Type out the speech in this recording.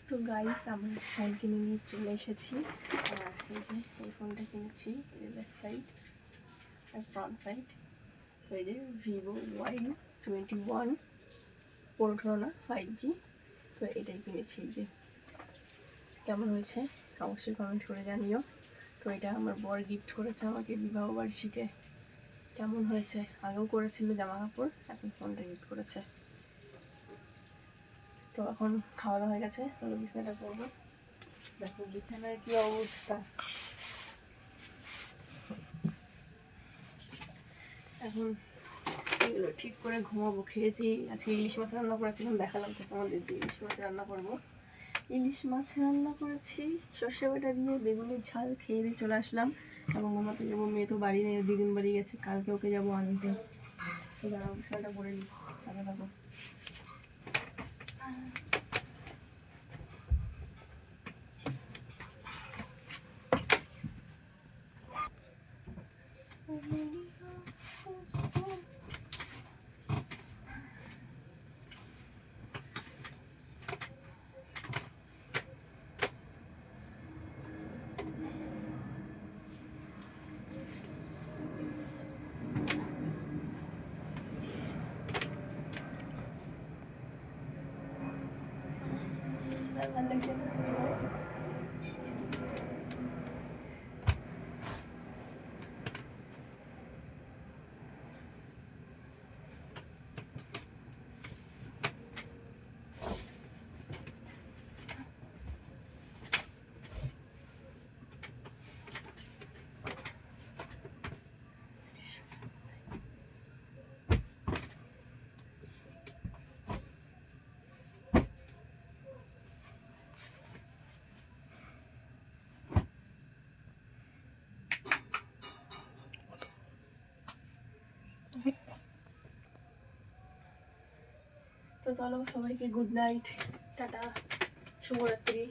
তো গাইস আমি ফোন কিনে নিয়ে চলে এসেছি। আর এই যে এই ফোনটা কিনেছি, এই ব্যাক সাইড আর ফ্রন্ট সাইড। তো এই যে vivo Y21 পুরোনো না 5G। তো এটাই কিনেছি। এই যে কেমন হয়েছে অবশ্যই কমেন্ট করে জানিও। তো এটা আমার বর গিফট করেছে আমাকে বিবাহ বার্ষিকে। কেমন হয়েছে, আগেও করেছিল জামা কাপড়, এখন ফোনটা গিফট করেছে। তো এখন খাওয়া দাওয়া হয়ে গেছে, চলো বিছানাটা করবো। দেখো বিছানার কি অবস্থা। এখন এগুলো ঠিক করে ঘুমাবো। খেয়েছি, আজকে ইলিশ মাছ রান্না করেছিলাম, দেখালাম তো তোমাদের যে ইলিশ মাছ রান্না করবো। ইলিশ মাছ রান্না করেছি সর্ষে বাটা দিয়ে, বেগুনের ঝাল। খেয়ে দিয়ে চলে আসলাম এবং ঘুমাতে যাবো। মেয়ে তো বাড়ি নেই, দিদিন বাড়ি গেছে, কালকে ওকে যাবো আনতে। তো দাঁড়াও বিছানাটা করে নিই, আগে থাকো। ভালো লাগছে না? তো চলো সবাইকে গুড নাইট, টাটা, শুভরাত্রি।